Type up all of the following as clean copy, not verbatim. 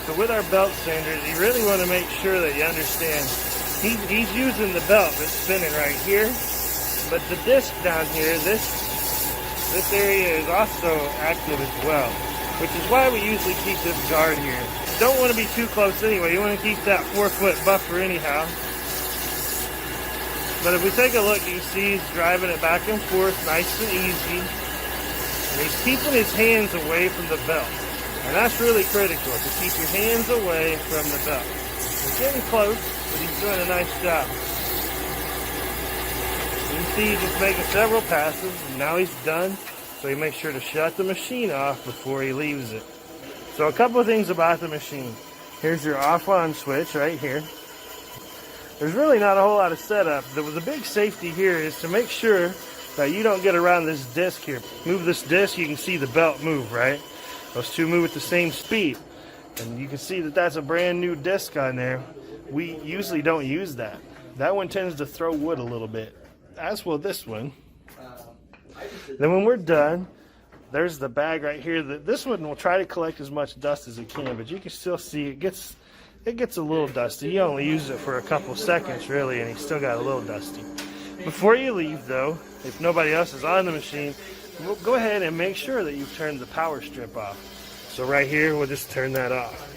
So with our belt sanders, you really want to make sure that you understand he's using the belt that's spinning right here, but the disc down here, this area is also active as well, which is why we usually keep this guard here. Don't want to be too close anyway. You want to keep that 4-foot buffer anyhow. But if we take a look, you see he's driving it back and forth nice and easy. And he's keeping his hands away from the belt. And that's really critical, to keep your hands away from the belt. He's getting close, but he's doing a nice job. You can see he's just making several passes, and now he's done. So you make sure to shut the machine off before he leaves it. So a couple of things about the machine. Here's your off-on switch right here. There's really not a whole lot of setup. The big safety here is to make sure that you don't get around this disc here. Move this disc, you can see the belt move, right? Those two move at the same speed. And you can see that that's a brand new disc on there. We usually don't use that. That one tends to throw wood a little bit, as will this one. Then when we're done, there's the bag right here. This one will try to collect as much dust as it can, but you can still see it gets a little dusty. You only use it for a couple seconds really, and it's still got a little dusty. Before you leave though, if nobody else is on the machine, we'll go ahead and make sure that you've turned the power strip off. So right here, we'll just turn that off.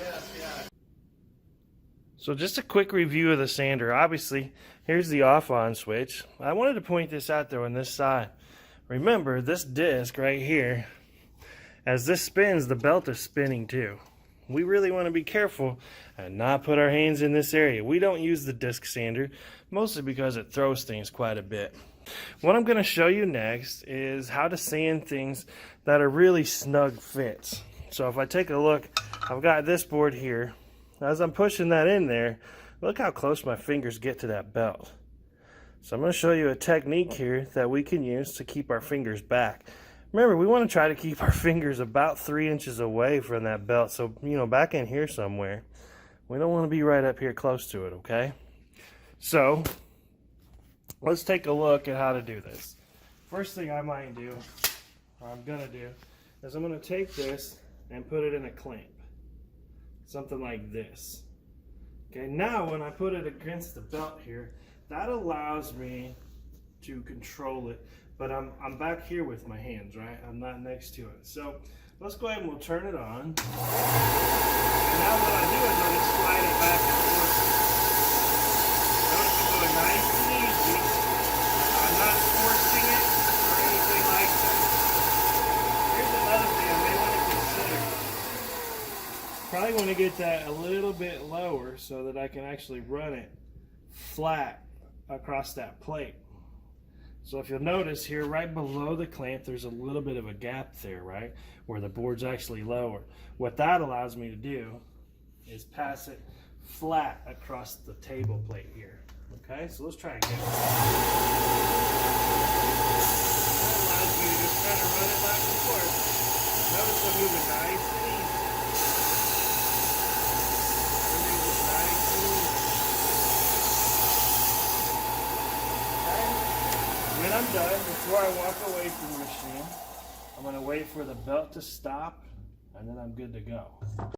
So just a quick review of the sander. Obviously, here's the off-on switch. I wanted to point this out though on this side. Remember, this disc right here, as this spins, the belt is spinning too. We really want to be careful and not put our hands in this area. We don't use the disc sander, mostly because it throws things quite a bit. What I'm going to show you next is how to sand things that are really snug fits. So if I take a look, I've got this board here. As I'm pushing that in there, look how close my fingers get to that belt. So I'm going to show you a technique here that we can use to keep our fingers back. Remember, we want to try to keep our fingers about 3 inches away from that belt. So, you know, back in here somewhere. We don't want to be right up here close to it, okay? So, let's take a look at how to do this. First thing I might do, or I'm going to do, is I'm going to take this and put it in a clamp. Something like this. Okay, now when I put it against the belt here, that allows me to control it, but I'm back here with my hands, right? I'm not next to it. So let's go ahead and we'll turn it on. And now what I do is I just slide it back and forth. Notice it's going nice and easy. I'm not forcing it or anything like that. Here's another thing I may want to consider. Probably want to get that a little bit lower so that I can actually run it flat across that plate. So if you'll notice here right below the clamp, there's a little bit of a gap there, right, where the board's actually lower. What that allows me to do is pass it flat across the table plate here. Okay, so let's try again. That allows me to just kind of run it back and forth. Notice I'm moving nice and easy. When I'm done, before I walk away from the machine, I'm going to wait for the belt to stop, and then I'm good to go.